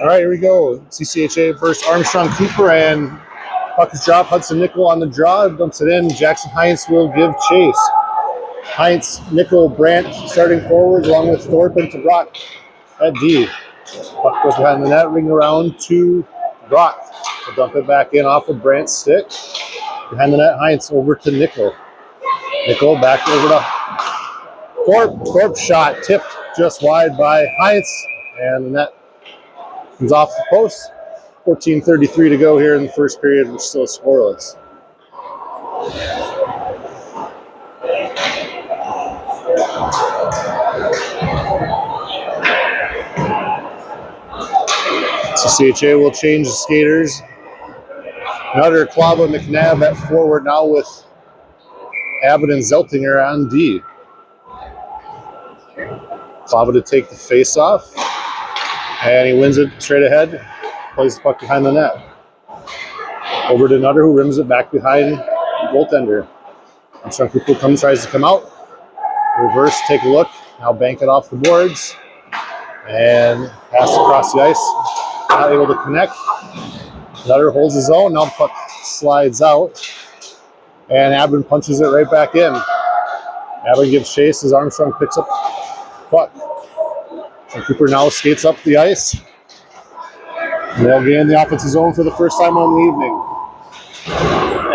All right, here we go. CCHA versus Armstrong Cooper, and puck is dropped. Hudson Nickel on the draw, dumps it in. Jackson Heinz will give chase. Heinz, Nickel, Brandt starting forwards along with Thorpe and Brock at D. Puck goes behind the net, ring around to Brock to dump it back in off of Brandt's stick. Behind the net, Heinz over to Nickel. Nickel back over to Thorpe. Thorpe shot tipped just wide by Heinz, and the net comes off the post. 14:33 to go here in the first period. We're still scoreless. CCHA will change the skaters. Nutter, Klava, McNabb at forward now with Abbott and Zeltinger on D. Klava to take the face off, and he wins it straight ahead. Plays the puck behind the net. Over to Nutter, who rims it back behind the goaltender. Armstrong Cooper tries to come out. Reverse, take a look. Now bank it off the boards. And pass across the ice. Not able to connect. Nutter holds his own. Now puck slides out. And Abbott punches it right back in. Abbott gives chase as Armstrong picks up puck. And Cooper now skates up the ice. And they'll gain the offensive zone for the first time on the evening.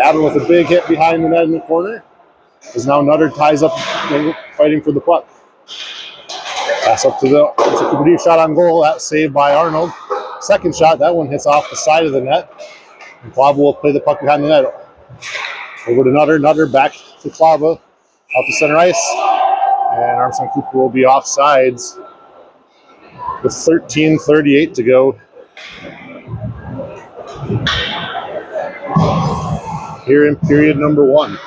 Abbott with a big hit behind the net in the corner. As now Nutter ties up, fighting for the puck. Pass up to the Cooper deep shot on goal. That saved by Arnold. Second shot, that one hits off the side of the net. And Klava will play the puck behind the net. Over to Nutter. Nutter back to Klava. Out to center ice. And Armstrong Cooper will be offsides with 13:38 to go. Here in period number one.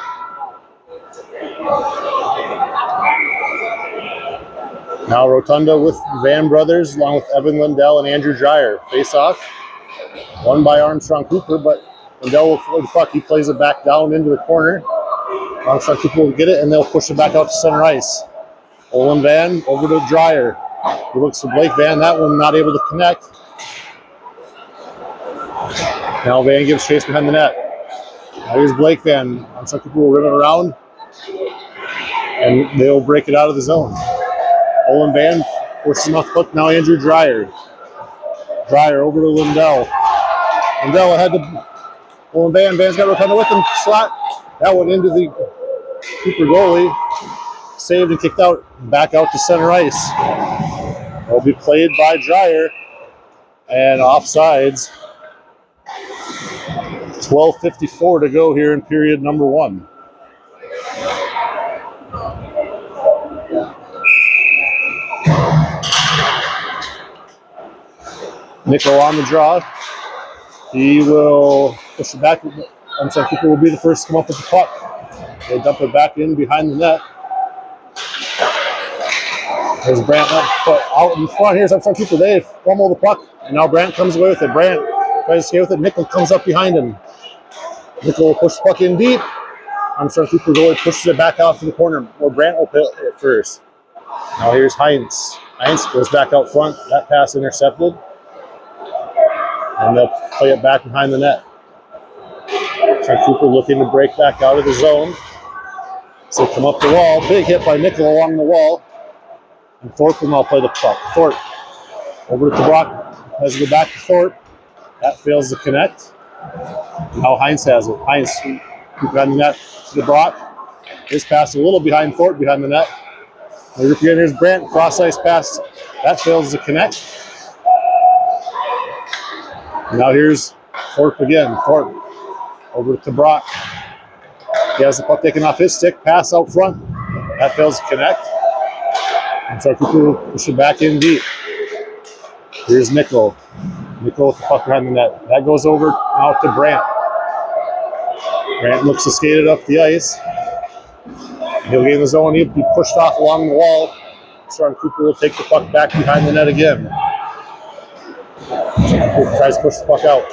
Now Rotunda with Van Brothers along with Evan Lindell and Andrew Dreyer. Face off. Won by Armstrong Cooper, but Lindell will throw the puck. He plays it back down into the corner. Armstrong Cooper will get it, and they'll push it back out to center ice. Olin Van over to Dreyer. He looks for Blake Van. That one not able to connect. Now Van gives chase behind the net. Now here's Blake Van. Armstrong Cooper will rim it around, and they'll break it out of the zone. Olin Van forces him off the puck. Now Andrew Dreyer. Dreyer over to Lindell. Lindell ahead to Olin Van. Van's got Rotunda with him. Slot. That one into the Cooper goalie. Saved and kicked out. Back out to center ice. Will be played by Dreyer. And offsides. 12:54 to go here in period number one. Nickel on the draw. He will push it back. Armstrong Cooper will be the first to come up with the puck. They dump it back in behind the net. There's Brandt out in front. Here's Armstrong Cooper. They fumble the puck, and now Brandt comes away with it. Brandt tries to skate with it. Nickel comes up behind him. Nickel will push the puck in deep. Armstrong Cooper goalie pushes it back out to the corner, or Brandt will hit it first. Now here's Heinz. Heinz goes back out front. That pass intercepted. And they'll play it back behind the net. Armstrong Cooper looking to break back out of the zone. So come up the wall. Big hit by Nickel along the wall. And Thorpe will now play the puck. Thorpe over to Brock. Has to go back to Thorpe. That fails to connect. Now Heinz has it. Heinz behind the net to the Brock. His pass a little behind Thorpe behind the net. Here's Brandt. Cross ice pass. That fails to connect. Now here's Thorpe again. Thorpe over to Brock. He has the puck taken off his stick. Pass out front. That fails to connect. And so Cooper will push it back in deep. Here's Nickel. Nickel with the puck behind the net. That goes over out to Brandt. Brandt looks to skate it up the ice. He'll gain the zone. He'll be pushed off along the wall. Armstrong Cooper will take the puck back behind the net again. Cooper tries to push the puck out.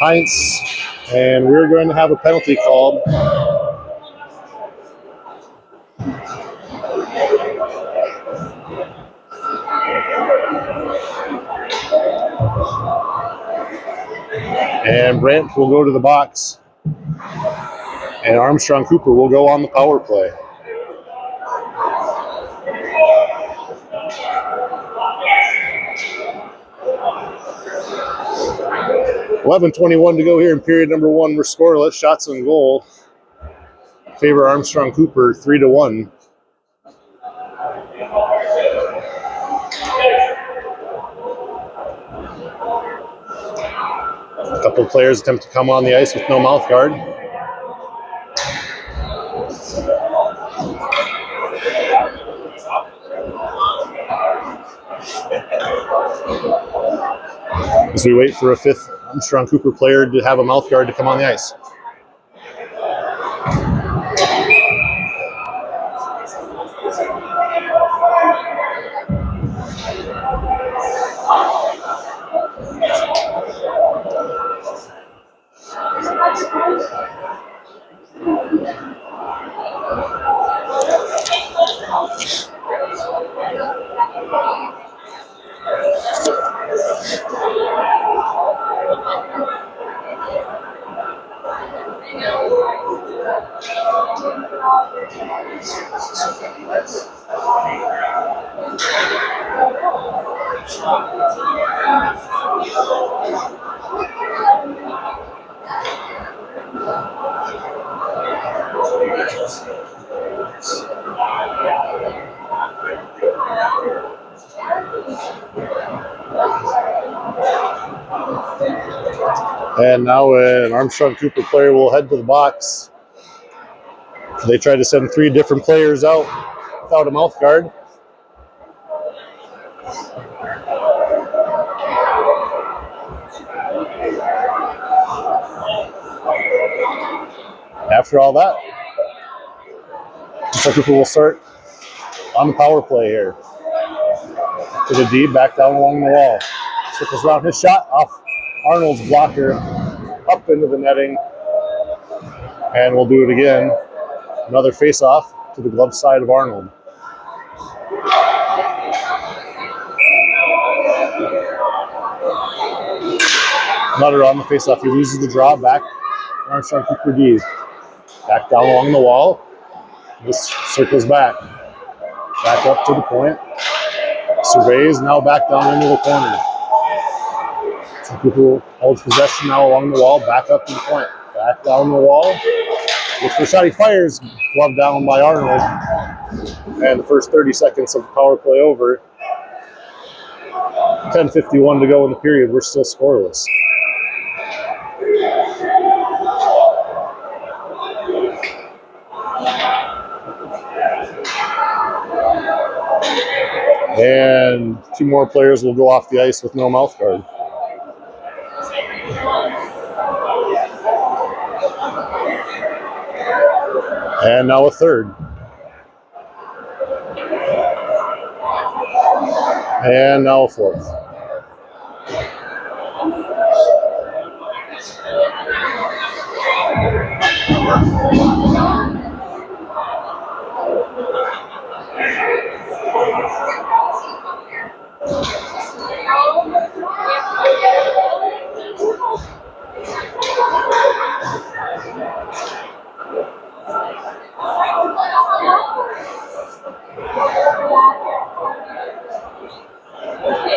Heinz, and we're going to have a penalty called. And Brandt will go to the box. And Armstrong Cooper will go on the power play. .11:21 to go here in period number 1. We're scoreless. Shots on goal favor Armstrong Cooper 3-1. A couple of players attempt to come on the ice with no mouth guard. As we wait for a 5th Armstrong Cooper player to have a mouth guard to come on the ice. And now an Armstrong Cooper player will head to the box. They tried to send 3 different players out without a mouth guard. After all that, Armstrong Cooper will start on the power play here. To the D, back down along the wall. Circles around his shot off Arnold's blocker, up into the netting, and we'll do it again. Another face-off to the glove side of Arnold. Nutter on the face-off. He loses the draw back. Armstrong Cooper D. Back down along the wall. This circles back. Back up to the point. Surveys, now back down into the corner. Cooper holds possession now along the wall, back up to the point. Back down the wall. Looks for a shot, he fires. Glove down by Arnold. And the first 30 seconds of the power play over. 10:51 to go in the period. We're still scoreless. And 2 more players will go off the ice with no mouth guard. And now a 3rd. And now a 4th.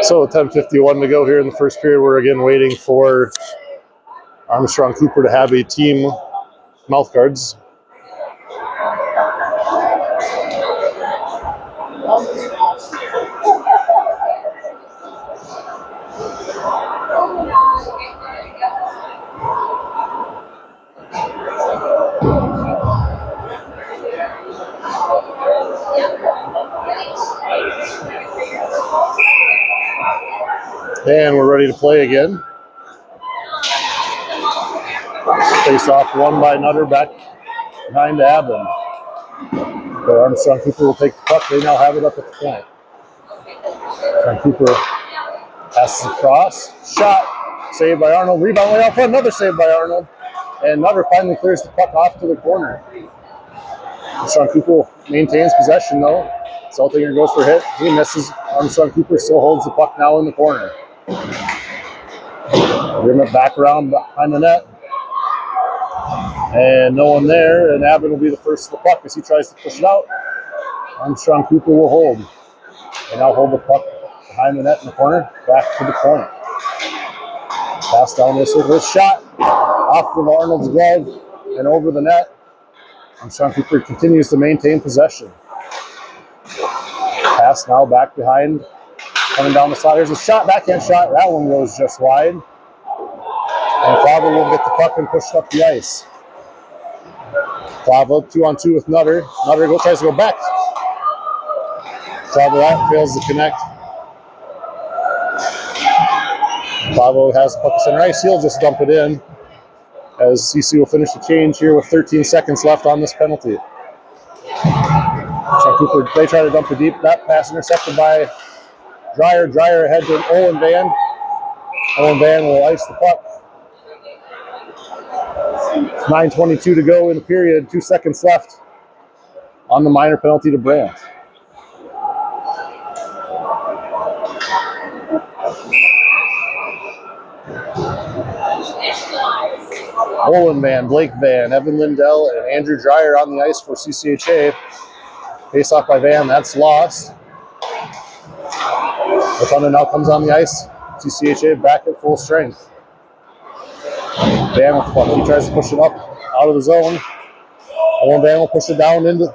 So 10:51 to go here in the first period. We're again waiting for Armstrong Cooper to have a team mouth guards. And we're ready to play again. Face off won by Nutter, back behind to Ablin. Where Armstrong Cooper will take the puck. They now have it up at the point. Armstrong Cooper passes across. Shot. Saved by Arnold. Rebound way out front. Another save by Arnold. And Nutter finally clears the puck off to the corner. Armstrong Cooper maintains possession though. Saltinger goes for a hit. He misses. Armstrong Cooper still holds the puck now in the corner. Rim it back around behind the net. And no one there, and Abbott will be the first to the puck as he tries to push it out. Armstrong Cooper will hold. And now hold the puck behind the net in the corner, back to the corner. Pass down this circle, shot off of Arnold's glove and over the net. Armstrong Cooper continues to maintain possession. Pass now back behind, coming down the side. There's a shot, backhand shot. That one goes just wide. And Clava will get the puck and push it up the ice. Clava 2-on-2 with Nutter. Nutter tries to go back. Clava that fails to connect. Clava has the puck to center ice. He'll just dump it in as CC will finish the change here with 13 seconds left on this penalty. Armstrong Cooper, they try to dump it deep. That pass intercepted by Dreyer. Dreyer ahead to Owen Van. Owen Van will ice the puck. 9:22 to go in the period. 2 seconds left on the minor penalty to Brandt. Owen Van, Blake Van, Evan Lindell, and Andrew Dreyer on the ice for CCHA. Face off by Van, that's lost. Rotunda now comes on the ice. CCHA back at full strength. Van with the puck. He tries to push it up out of the zone. Owen Van will push it down into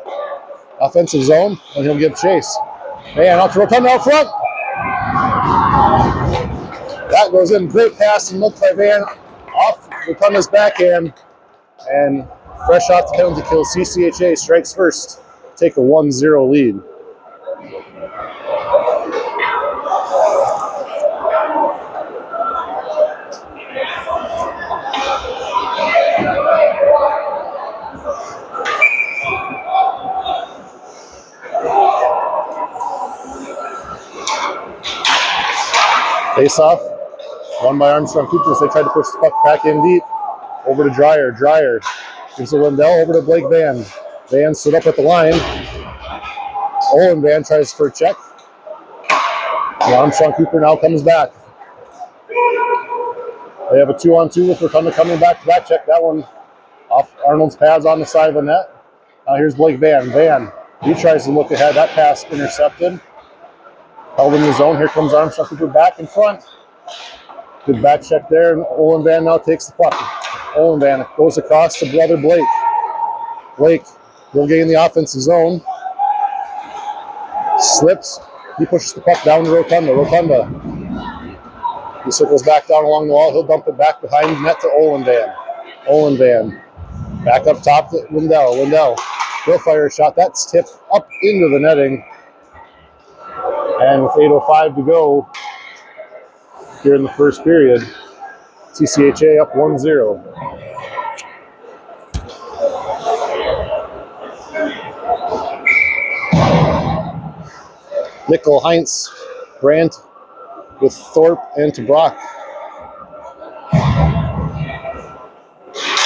offensive zone, and he'll give chase. Van out to Rotunda out front. That goes in. Great pass and look by Van off Rotunda's backhand. And fresh off the penalty kill, CCHA strikes first. Take a 1-0 lead. Face-off, won by Armstrong Cooper as they tried to push the puck back in deep. Over to Dreyer. Dreyer gives to Lindell, over to Blake Van. Van stood up at the line. Owen Van tries for a check. And Armstrong Cooper now comes back. They have a 2-on-2 with Rotunda coming back to back check. That one off Arnold's pads on the side of the net. Now here's Blake Van. Van, he tries to look ahead. That pass intercepted. Held in the zone. Here comes Armstrong Cooper back in front. Good back check there. And Owen Van now takes the puck. Owen Van goes across to brother Blake. Blake will gain the offensive zone. Slips. He pushes the puck down to Rotunda. Rotunda. He circles back down along the wall. He'll dump it back behind net to Owen Van. Owen Van. Back up top to Lindell. Lindell. He'll fire a shot. That's tipped up into the netting. And with 8:05 to go here in the first period, CCHA up 1-0. Nickel, Heinz, Brandt with Thorpe and to Brock.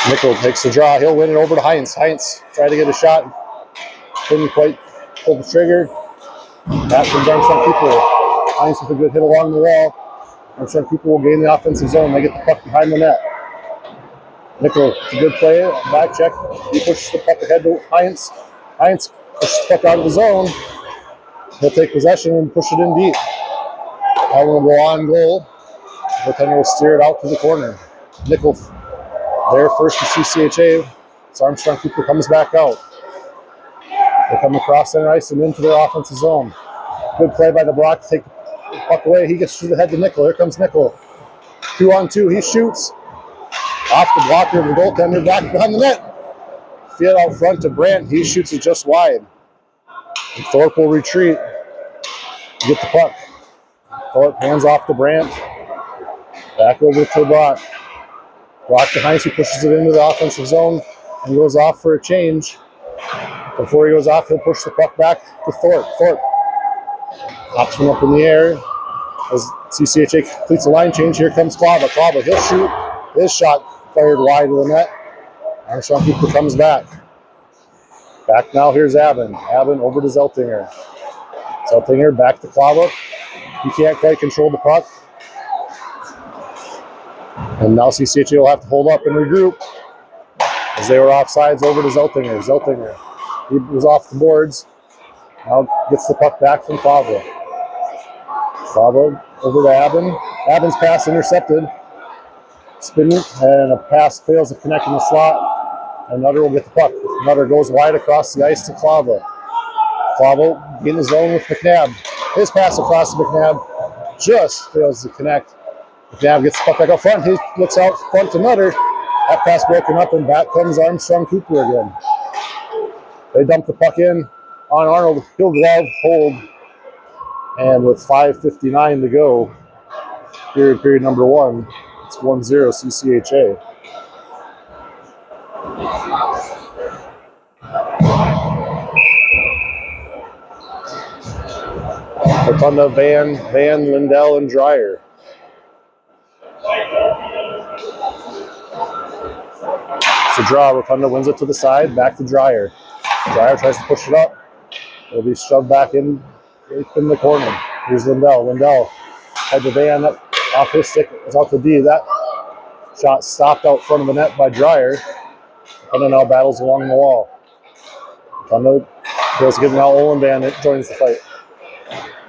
Nickel takes the draw. He'll win it over to Heinz. Heinz tried to get a shot. Couldn't quite pull the trigger. That comes Armstrong Cooper. Heinz with a good hit along the wall. Armstrong Cooper will gain the offensive zone. They get the puck behind the net. Nickel, it's a good play. Back check. He pushes the puck ahead to Heinz. Heinz pushes the puck out of the zone. He'll take possession and push it in deep. That one will go on goal. Rotunda will steer it out to the corner. Nickel there first to CCHA. So Armstrong Cooper comes back out. They come across center ice and into their offensive zone. Good play by the Brock to take the puck away. He gets through the head to Nickel. Here comes Nickel. 2-on-2. He shoots. Off the blocker of the goaltender. Back behind the net. Field out front to Brandt. He shoots it just wide. And Thorpe will retreat. Get the puck. Thorpe hands off to Brandt. Back over to Brock. Brock to Heinz. He pushes it into the offensive zone and goes off for a change. Before he goes off, he'll push the puck back to Thorpe. Thorpe hops one up in the air as CCHA completes a line change. Here comes Clava. Clava, he'll shoot. His shot fired wide of the net. Armstrong Cooper comes back. Back now, here's Abin. Abin over to Zeltinger. Zeltinger back to Clava. He can't quite control the puck. And now CCHA will have to hold up and regroup as they were offsides over to Zeltinger. Zeltinger, he was off the boards. Now gets the puck back from Clavo. Clavo over to Aben. Aben's pass intercepted. Spinning, and a pass fails to connect in the slot. And Nutter will get the puck. Nutter goes wide across the ice to Clavo. Clavo in the zone with McNabb. His pass across to McNabb just fails to connect. McNabb gets the puck back up front. He looks out front to Nutter. That pass broken up, and back comes Armstrong Cooper again. They dump the puck in on Arnold. He'll glove, hold. And with 5:59 to go, period number one, it's 1-0 CCHA. Rotunda, Van, Lindell, and Dreyer. It's a draw. Rotunda wins it to the side, back to Dreyer. Dreyer tries to push it up. It'll be shoved back in the corner. Here's Lindell. Lindell had the Van up off his stick. It's out to D. That shot stopped out front of the net by Dreyer. Rotunda now battles along the wall. Rotunda goes getting out. Olin Van joins the fight.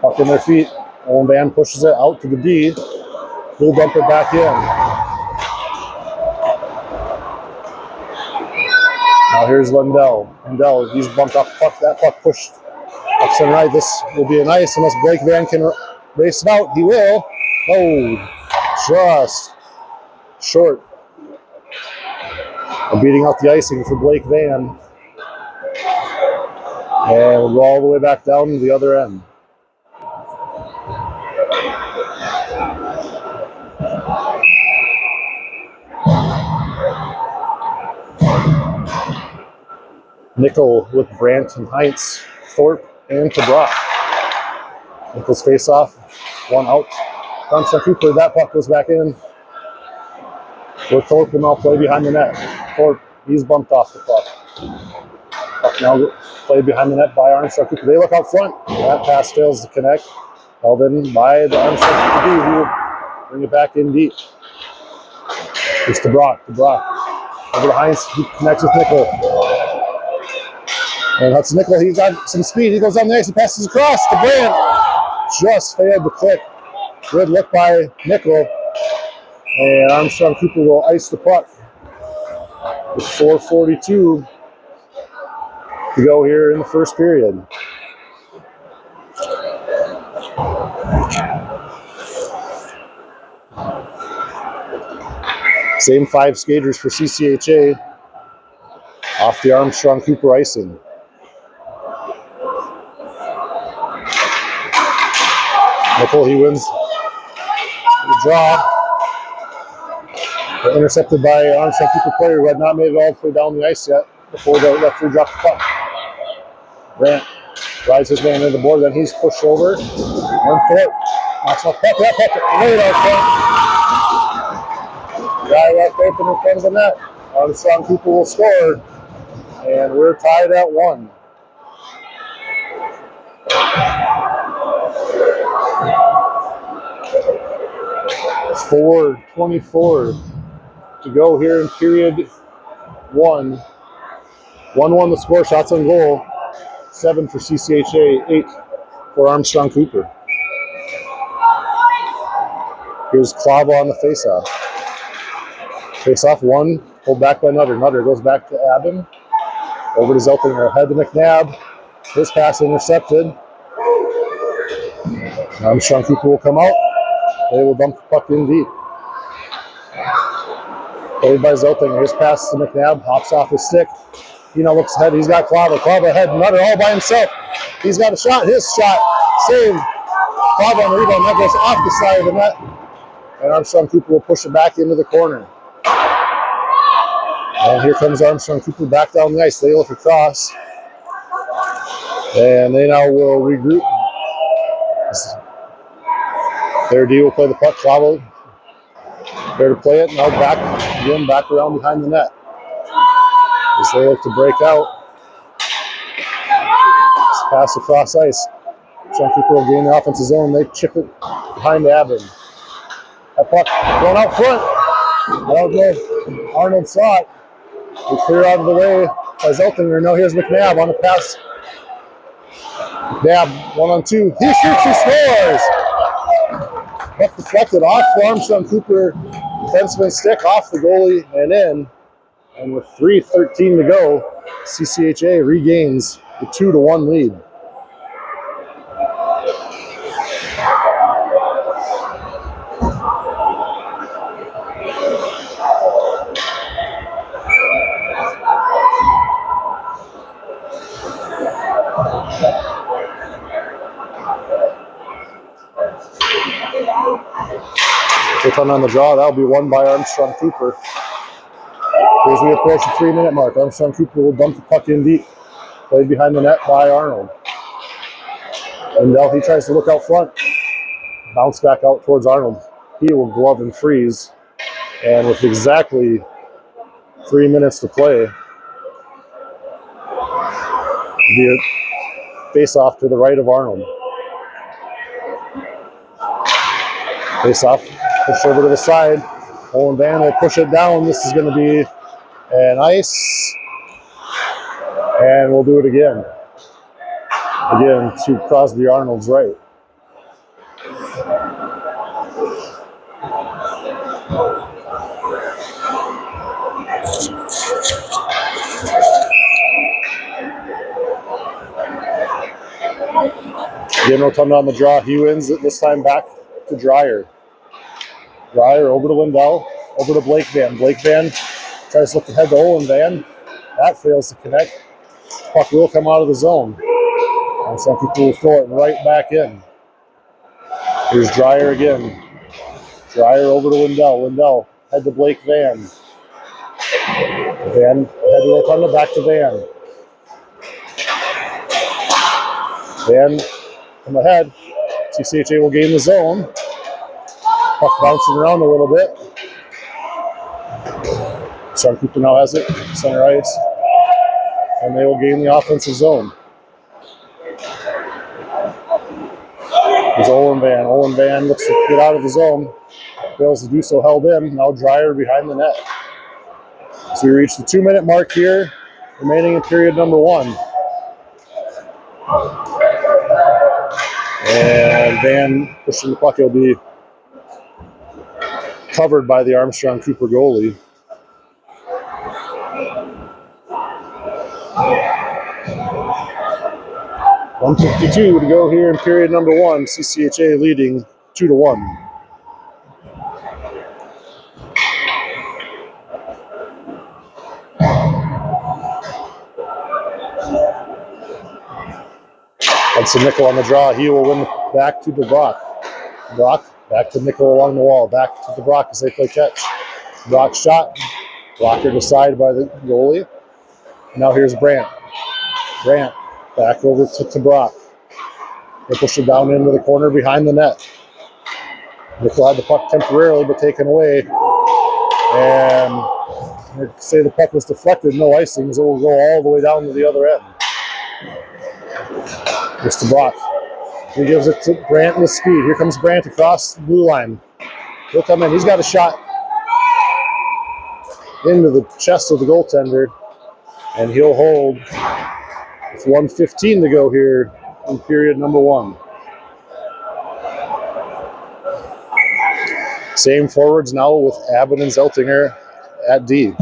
Puck in their feet. Olin Van pushes it out to the D. He'll dump it back in. Now here's Lindell. Lindell, he's bumped off the puck. That puck pushed up and right. This will be a nice unless Blake Van can race it out. He will. Oh, just short. Beating out the icing for Blake Van. And we'll go all the way back down to the other end. Nickel with Brandt and Heinz, Thorpe, and Tabrock. Nickel's face off, one out. Armstrong Cooper, that puck goes back in. With Thorpe will now play behind the net. Thorpe, he's bumped off the puck. Puck now played behind the net by Armstrong Cooper. They look out front. That pass fails to connect. Held in by the Armstrong Cooper D, who will bring it back in deep. Here's Tabrock. Over to Heinz, he connects with Nickel. And that's Nickel. He's got some speed. He goes down the ice. He passes across. The Brandt just failed to click. Good look by Nickel. And Armstrong Cooper will ice the puck. With 4:42 to go here in the first period. Same 5 skaters for CCHA off the Armstrong Cooper icing. Nickel, he wins the draw. They're intercepted by Armstrong Cooper player who had not made it all the way down the ice yet before the referee dropped the puck. Brandt rides his man into the board, then he's pushed over. One foot, knocks off puck, that puck laid out front. Guy left open in front of the net. Armstrong Cooper will score, and we're tied at 1. .4:24 to go here in period 1. 1-1 the score, shots on goal. 7 for CCHA, 8 for Armstrong Cooper. Here's Clavo on the faceoff. Faceoff 1, pulled back by Nutter. Nutter goes back to Aben. Over to Zeltinger, ahead to McNabb. His pass intercepted. Armstrong Cooper will come out. They will dump the puck in deep. Played by Zeltinger. His pass to McNabb, hops off his stick. He now looks ahead. He's got Clavo. Clavo ahead. Nutter all by himself. He's got a shot. His shot saved. Clavo on the rebound. That goes off the side of the net. And Armstrong Cooper will push it back into the corner. And here comes Armstrong Cooper back down the ice. They look across. And they now will regroup. Their D will play the puck. Clavo there to play it. Now back again, back around behind the net. As they look to break out. Pass across ice. Armstrong Cooper will gain the offensive zone. They chip it behind Aben. That puck thrown out front. I don't know if Arnold saw it. We clear out of the way by Zeltinger. Now here's McNabb on the pass. McNabb 1-on-2. He shoots, he scores! Puck deflected off the Armstrong Cooper defenseman stick, off the goalie and in. And with 3:13 to go, CCHA regains the 2-1 lead. Quick on the draw, that'll be won by Armstrong Cooper. As we approach the 3-minute mark, Armstrong Cooper will dump the puck in deep. Played behind the net by Arnold. And now he tries to look out front. Bounce back out towards Arnold. He will glove and freeze. And with exactly 3 minutes to play, be a face-off to the right of Arnold. Face-off, push over to the side. Owen Van will push it down. This is going to be an ice. And we'll do it again. Again, to Crosby Arnold's right. Again, Rotunda on the draw. He wins it this time back to Dreyer. Dreyer over to Lindell, over to Blake Van. Blake Van tries to look ahead to Owen Van. That fails to connect. Puck will come out of the zone. And some people will throw it right back in. Here's Dreyer again. Dreyer over to Lindell. Lindell head to Blake Van. Van head to Rotunda, back to Van. Van from ahead. CCHA will gain the zone. Puck bouncing around a little bit. Armstrong Cooper now has it, center ice. And they will gain the offensive zone. There's Owen Van. Owen Van looks to get out of the zone. Fails to do so, held in. Now Dreyer behind the net. So we reach the 2-minute mark here, remaining in period number 1. And Van pushing the puck. He'll be covered by the Armstrong Cooper goalie. .152 to go here in period number 1. CCHA leading 2-1. Hudson Nickel on the draw. He will win back to DeBrock. Brock back to Nickel along the wall. Back to DeBrock as they play catch. Brock shot. Blocker decided by the goalie. Now here's Brandt. Brandt back over to Brock. They push it down into the corner behind the net. Nickel had the puck temporarily, but taken away. And they say the puck was deflected, no icings. It will go all the way down to the other end. It's to Brock. He gives it to Brandt with speed. Here comes Brandt across the blue line. He'll come in. He's got a shot into the chest of the goaltender, and he'll hold with 1:15 to go here in period number 1. Same forwards now with Abbott and Zeltinger at D.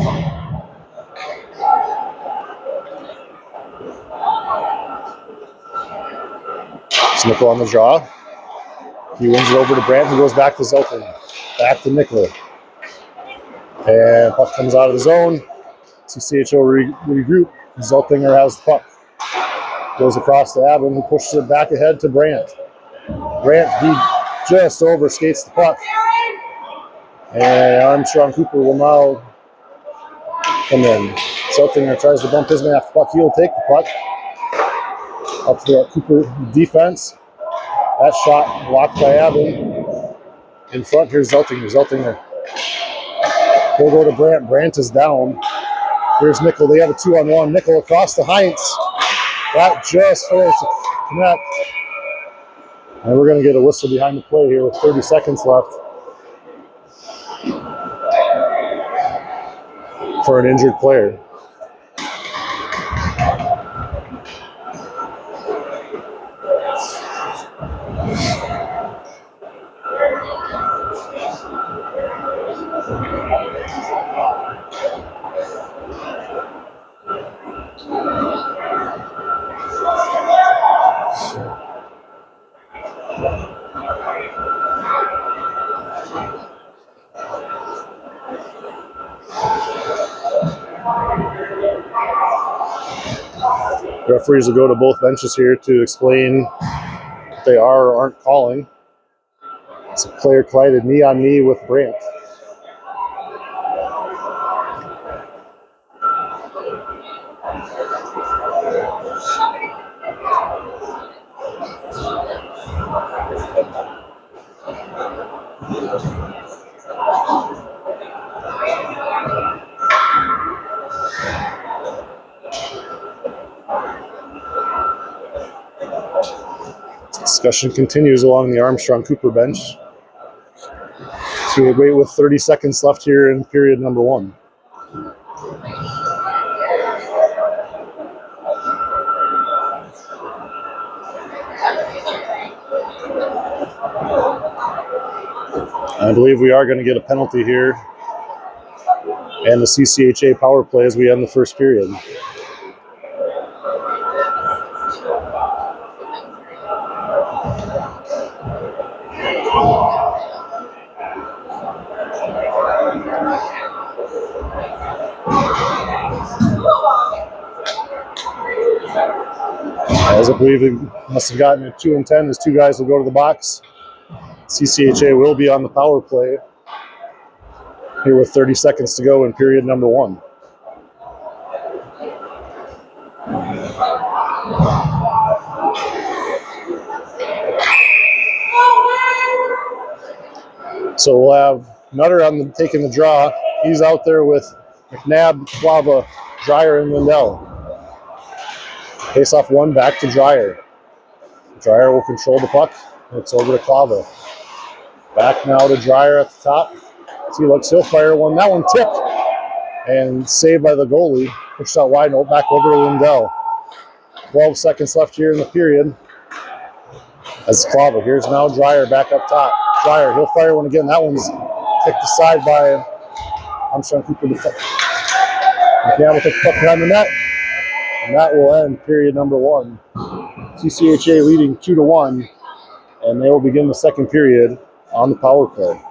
Nickel on the draw. He wins it over to Brandt, who goes back to Zeltinger. Back to Nickel. And puck comes out of the zone. CCHO regroup. Zeltinger has the puck. Goes across to Abbott, who pushes it back ahead to Brandt. Brandt, he just overskates the puck. And Armstrong Cooper will now come in. Zeltinger tries to bump his man off the puck. He'll take the puck. Up to the Cooper defense. That shot blocked by Abbott. In front, here's Zeltinger. Zeltinger. He'll go to Brandt. Brandt is down. Here's Nickel. They have a 2-on-1. Nickel across the Heinz. That just fails to connect. And we're going to get a whistle behind the play here with 30 seconds left. for an injured player. Referees will go to both benches here to explain if they are or aren't calling. It's a player collided knee on knee with Brandt. Discussion continues along the Armstrong Cooper bench. So we wait with 30 seconds left here in period number 1. I believe we are going to get a penalty here and the CCHA power play as we end the first period. As I believe it must have gotten a 2 and 10 as 2 guys will go to the box. CCHA will be on the power play here with 30 seconds to go in period number 1. So we'll have Nutter taking the draw. He's out there with McNabb, Clava, Dreyer, and Lindell. Face off 1 back to Dreyer. Dreyer will control the puck. It's over to Clava. Back now to Dreyer at the top. See, looks, he'll fire one. That one tipped and saved by the goalie. Pushed out wide and back over to Lindell. 12 seconds left here in the period. As Clava. Here's now Dreyer back up top. Dreyer, he'll fire one again. That one's kicked aside by Armstrong Cooper. McNabb will take the puck behind the net. And that will end period number 1. CCHA leading 2-1, and they will begin the second period on the power play.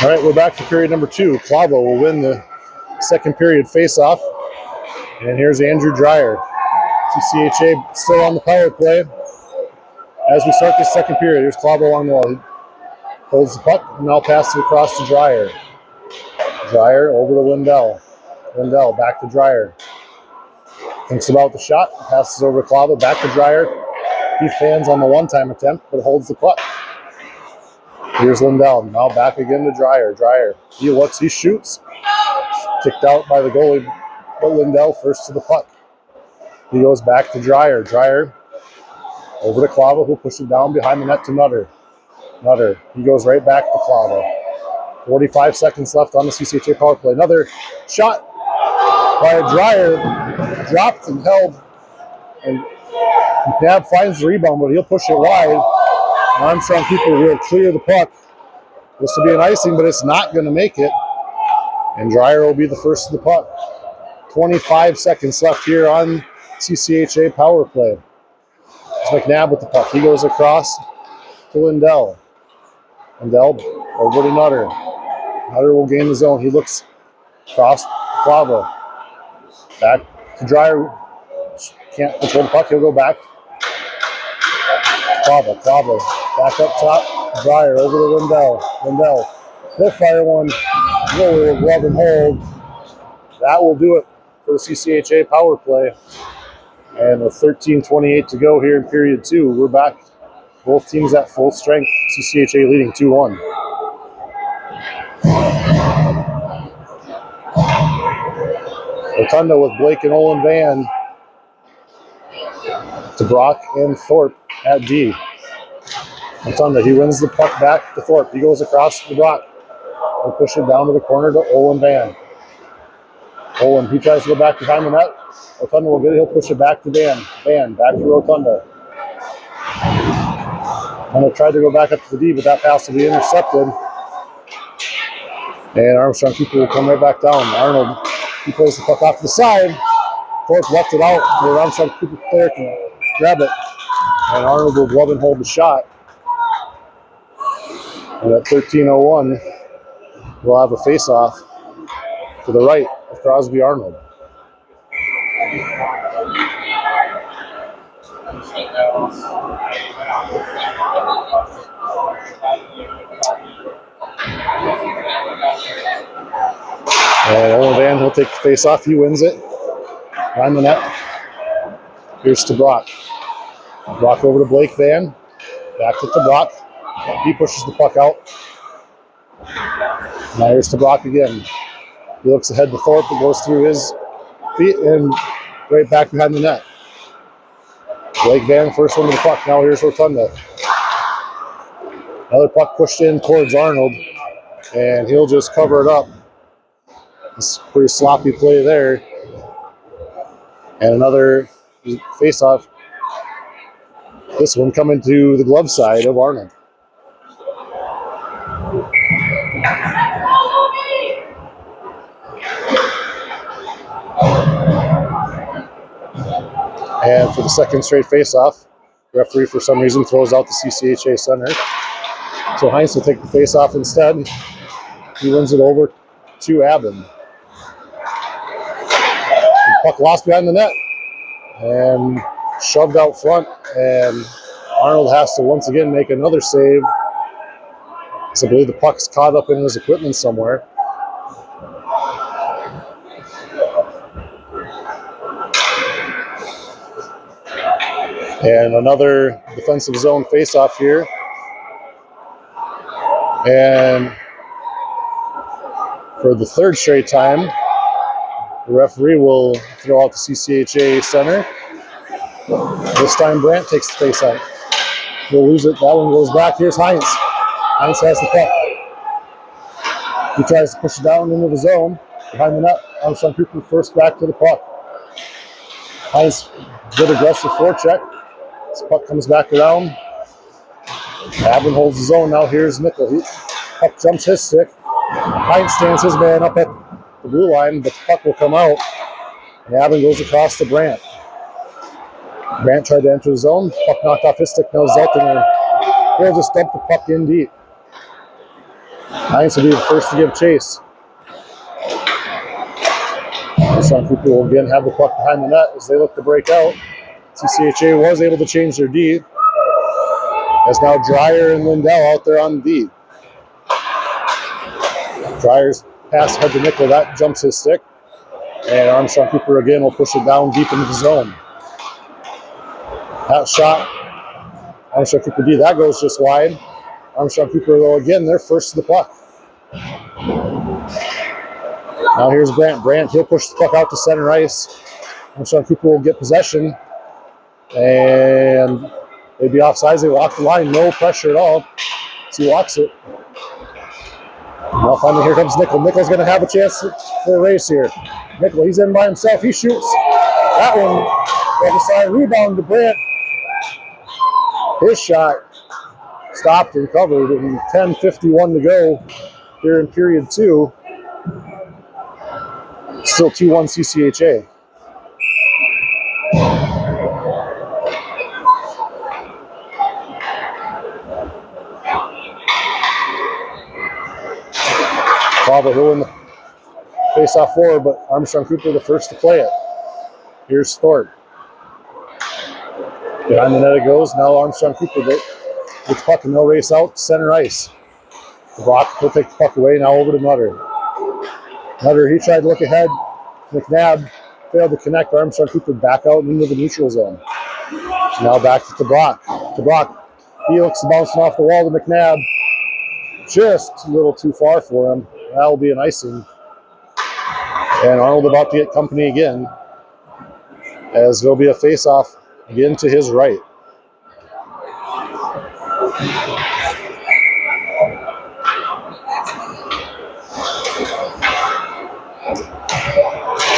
All right, we're back for period number 2. Clavo will win the second period face-off. And here's Andrew Dreyer. CCHA still on the power play. As we start this second period, here's Clavo along the wall. He holds the puck and now passes it across to Dreyer. Dreyer over to Lindell. Lindell back to Dreyer. Thinks about the shot, passes over to Clavo, back to Dreyer. He fans on the one-time attempt, but holds the puck. Here's Lindell. Now back again to Dreyer. Dreyer. He looks. He shoots. Kicked out by the goalie, but Lindell first to the puck. He goes back to Dreyer. Dreyer over to Clava, who pushes it down behind the net to Nutter. Nutter. He goes right back to Clava. 45 seconds left on the CCHA power play. Another shot by Dreyer. Dropped and held. And Nab finds the rebound, but he'll push it wide. Armstrong keeper will clear the puck. This will be an icing, but it's not going to make it. And Dreyer will be the first to the puck. 25 seconds left here on CCHA power play. It's McNabb with the puck. He goes across to Lindell. Lindell over to Nutter. Nutter will gain the zone. He looks across to Clava. Back to Dreyer. Can't control the puck. He'll go back. Clava. Back up top. Dreyer over to Lindell. Lindell. He'll fire one. Really glove and hold. That will do it for the CCHA power play. And with 13:28 to go here in period 2, we're back. Both teams at full strength. CCHA leading 2-1. Rotunda with Blake and Olin Van. To Brock and Thorpe at D. Rotunda, he wins the puck back to Thorpe. He goes across to Brock. He'll push it down to the corner to Olin Van. Olin, he tries to go back behind the net. Rotunda will get it. He'll push it back to Van. Van, back to Rotunda. Rotunda tried to go back up to the D, but that pass will be intercepted. And Armstrong keeper will come right back down. Arnold, he pulls the puck off to the side. Thorpe left it out. The Armstrong keeper player can grab it. And Arnold will glove and hold the shot. And at 13:01, we'll have a face-off to the right of Crosby Arnold. And Olin Van will take the face-off. He wins it. Behind the net. Here's to Brock. Brock over to Blake Van. Back to Brock. He pushes the puck out. Now here's to Brock again. He looks ahead to Thorpe. It goes through his feet and right back behind the net. Blake Van, first one to the puck. Now here's Rotunda. Another puck pushed in towards Arnold, and he'll just cover it up. It's a pretty sloppy play there. And another face-off. This one coming to the glove side of Arnold. And for the second straight face-off, the referee for some reason throws out the CCHA center. So Heinz will take the face-off instead. He wins it over to Abin. The puck lost behind the net and shoved out front, and Arnold has to once again make another save. So I believe the puck's caught up in his equipment somewhere. And another defensive zone face-off here. And for the third straight time, the referee will throw out the CCHA center. This time Brandt takes the face-off. He'll lose it. That one goes back. Here's Heinz. Heinz has the puck. He tries to push it down into the zone. Behind the net, Armstrong Cooper first back to the puck. Heinz, good aggressive forecheck. This puck comes back around. Abin holds the zone. Now here's Nickel. Puck jumps his stick. Heinz stands his man up at the blue line, but the puck will come out. And Abin goes across to Brandt. Brandt tried to enter the zone. Puck knocked off his stick. Now Zeltinger. He'll just dump the puck in deep. Heinz will be the first to give chase. Armstrong Cooper will again have the puck behind the net as they look to break out. CCHA was able to change their D. As now Dreyer and Lindell out there on D. Dreyer's pass ahead to Nickel. That jumps his stick. And Armstrong Cooper again will push it down deep into the zone. That shot Armstrong Cooper D, that goes just wide. Armstrong Cooper, though, again, they're first to the puck. Now here's Brandt. Brandt, he'll push the puck out to center ice. Armstrong Cooper will get possession. And they'd be offsides. They walk the line. No pressure at all. So he walks it. Now finally here comes Nickel. Nickel's going to have a chance for a race here. Nickel, he's in by himself. He shoots. That one, other side, rebound to Brandt. His shot stopped and covered, and 10:51 to go here in period 2. Still 2-1 CCHA. Pablo, he'll win the face-off forward, but Armstrong Cooper the first to play it. Here's Thorpe. Behind the net it goes. Now Armstrong Cooper gets the puck and they'll race out center ice. Brock will take the puck away. Now over to Nutter. Nutter, he tried to look ahead. McNabb failed to connect. Armstrong Cooper back out into the neutral zone. Now back to Brock. To Brock. Felix bouncing off the wall to McNabb. Just a little too far for him. That will be an icing. And Arnold about to get company again, as there'll be a face-off again to his right.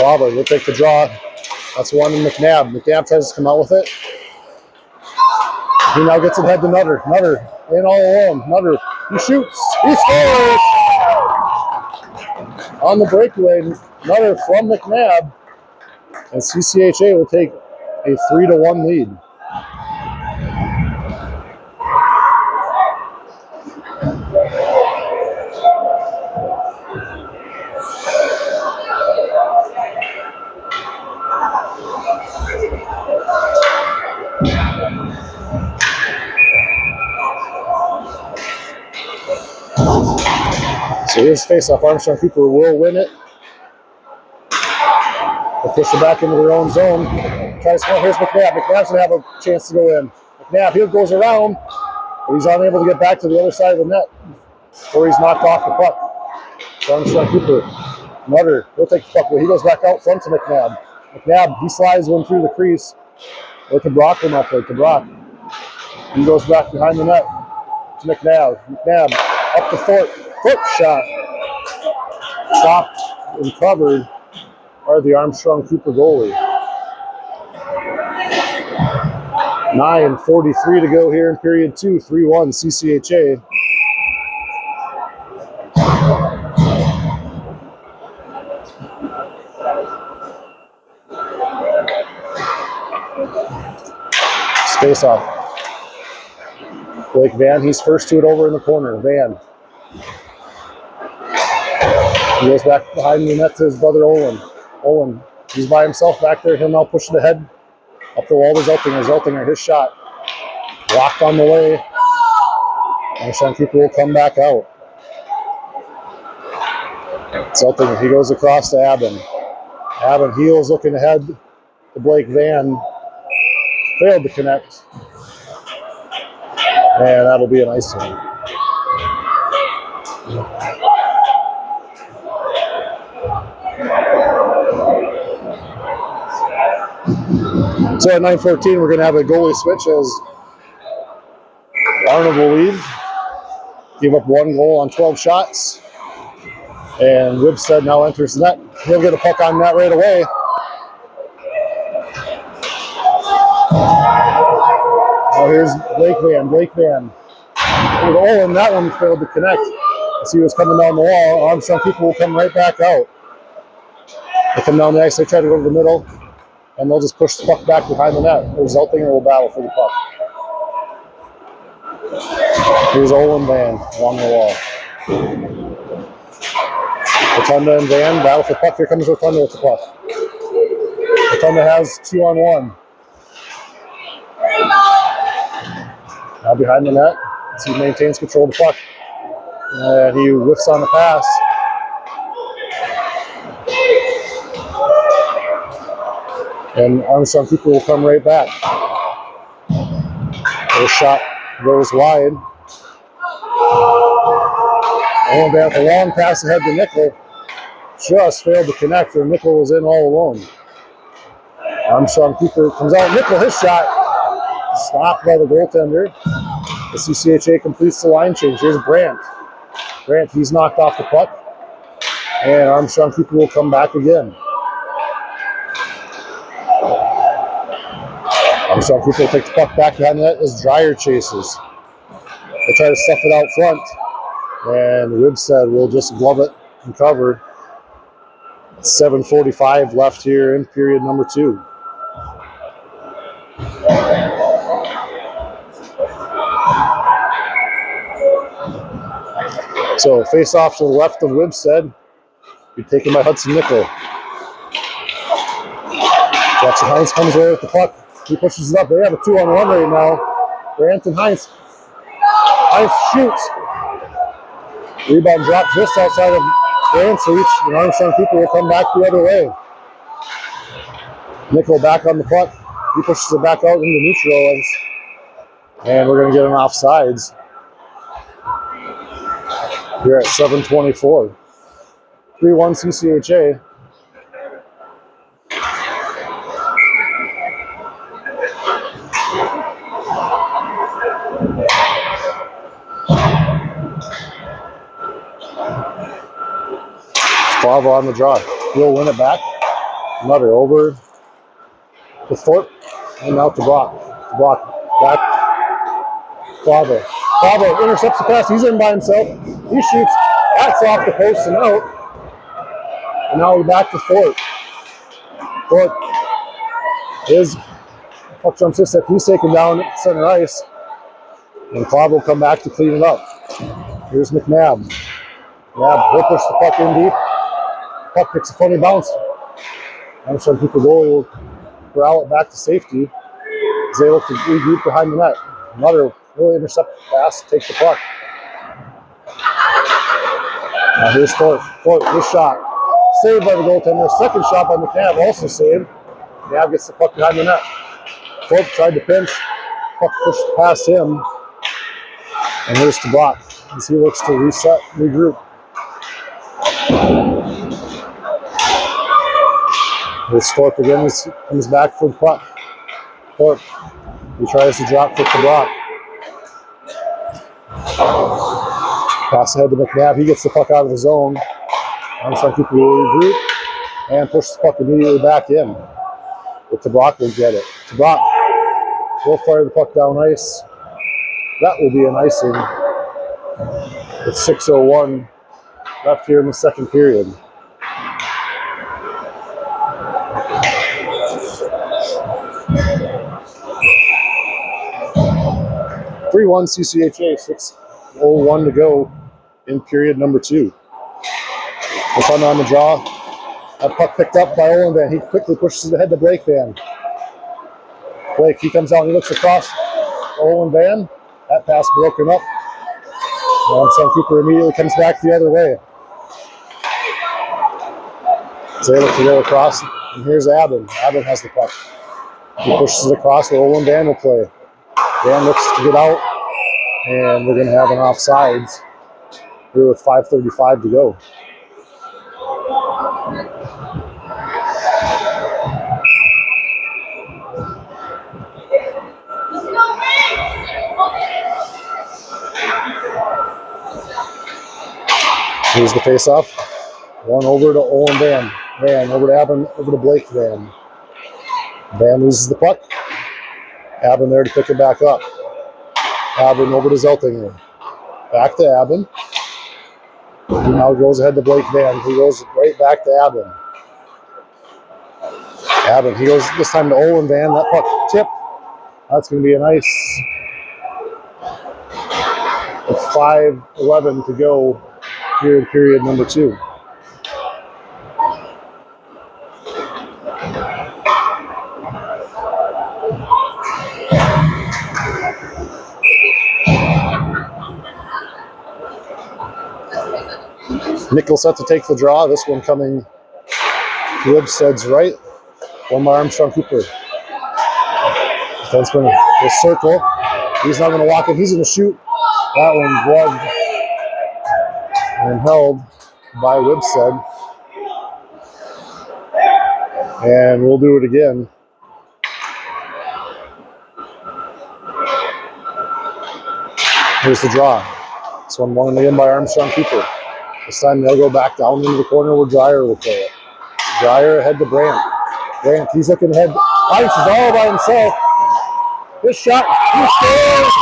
Robert will take the draw. That's one in McNabb. McNabb tries to come out with it. He now gets it head to Nutter. Nutter in all alone. Nutter, he shoots. He scores! On the breakaway, Nutter from McNabb. And CCHA will take a 3-1 lead. So here's face-off. Armstrong Cooper will win it. They'll push it back into their own zone. Tries to, here's McNabb. McNabb's going to have a chance to go in. McNabb, he goes around, but he's unable to get back to the other side of the net, or he's knocked off the puck. So Armstrong Cooper, Nutter, he'll take the puck away. He goes back out front to McNabb. McNabb, he slides one through the crease. Or to Brock will not play. To Brock. He goes back behind the net to McNabb. McNabb up to Thorpe. Foot shot. Stopped and covered by the Armstrong Cooper goalie. 9:43 to go here in period 2. 3-1 CCHA. Face off. Blake Van, he's first to it over in the corner. Van. He goes back behind the net to his brother Olin. Olin, he's by himself back there. He'll now push it ahead. Up the wall to Zeltinger. Zeltinger, his shot. Blocked on the way. Armstrong Cooper will come back out. Zeltinger, he goes across to Abin. Abin heels looking ahead to Blake Van. Failed to connect. And that'll be an icing. So at 9:14, we're going to have a goalie switch as Arnold will lead. Give up 1 goal on 12 shots. And Wibstead now enters the net. He'll get a puck on net right away. Now here's Blake Van. Blake Van. Oh, and that one failed to connect as he was coming down the wall. Armstrong Cooper will come right back out. They come down the ice. They try to go to the middle, and they'll just push the puck back behind the net. Zeltinger will battle for the puck. Here's Olin Van along the wall. Rotunda and Van battle for the puck. Here comes Rotunda with the puck. Rotunda has 2-on-1. Now behind the net, as he maintains control of the puck. And he whiffs on the pass. And Armstrong Cooper will come right back. Their shot goes wide. Owen Van with a long pass ahead to Nickel. Just failed to connect, and Nickel was in all alone. Armstrong Cooper comes out. Nickel, his shot stopped by the goaltender. The CCHA completes the line change. Here's Brandt. Brandt, he's knocked off the puck. And Armstrong Cooper will come back again. Armstrong Cooper will take the puck back behind the net as Dreyer chases. They try to stuff it out front. And Wibstead will just glove it and cover. 7:45 left here in period number 2. So face off to the left of Wibstead. Be taken by Hudson Nickel. Jackson Hines comes away with the puck. He pushes it up. They have a 2-on-1 right now. Brandt and Hines. Hines shoots. Rebound drops just outside of Brandt's reach, and Armstrong Cooper will come back the other way. Nickel back on the puck. He pushes it back out into neutral, and we're going to get an offsides here at 7:24. 3-1 CCHA. Flava on the draw. He'll win it back. Another over to Thorpe. And now to Brock. Brock back. Flava. Flava intercepts the pass. He's in by himself. He shoots. That's off the post and out. And now we're back to Thorpe. Thorpe is puck jumps his step. He's taken down at center ice. And Flava will come back to clean it up. Here's McNabb. McNabb will push the puck in deep. Puck picks a funny bounce. Armstrong Cooper goalie will corral it back to safety as they look to regroup behind the net. Another really intercepted pass to take the puck. Now here's Thorpe. Thorpe, his shot. Saved by the goaltender. Second shot by McNabb, also saved. McNabb gets the puck behind the net. Thorpe tried to pinch. Puck pushed past him. And here's to Brock as he looks to reset, regroup. Here's Thorpe again. He comes back for the puck. Thorpe, he tries to drop for Brock. Pass ahead to McNabb. He gets the puck out of the zone. Armstrong Cooper will regroup and push the puck immediately back in. But Brock will get it. Brock will fire the puck down ice. That will be an icing. With 6:01 left here in the second period. (3-1) CCHA, 6:01 to go in period number 2. The fun on the draw. That puck picked up by Owen Van. He quickly pushes it ahead to Blake Van. Blake, he comes out and he looks across Owen Van. That pass broken up. Armstrong Cooper immediately comes back the other way. So they look to go across. And here's Abbott. Abbott has the puck. He pushes it across where Owen Van will play. Van looks to get out. And we're going to have an offsides here with 5:35 to go. Here's the face-off. One over to Owen Van. Van over to Abbott, over to Blake Van. Van loses the puck. Abbott there to pick it back up. Abbott over to Zeltinger. Back to Abbott. He now goes ahead to Blake Van. He goes right back to Abbott. Abbott, he goes this time to Owen Van. That puck tip. That's going to be a nice 5:11 to go here in period number 2. Nickel set to take the draw. This one coming to Wibstead's right. One by Armstrong Cooper. Defenseman will circle. He's not going to walk in. He's going to shoot. That one gloved and held by Wibstead. And we'll do it again. Here's the draw. This one won again by Armstrong Cooper. This time they'll go back down into the corner where Dreyer will play it. Dreyer ahead to Brandt. Brandt, he's looking ahead. Heinz is all by himself. This shot, he scores!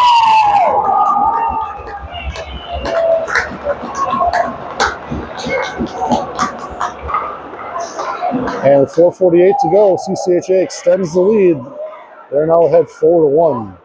And with 4:48 to go, CCHA extends the lead. They're now ahead 4-1.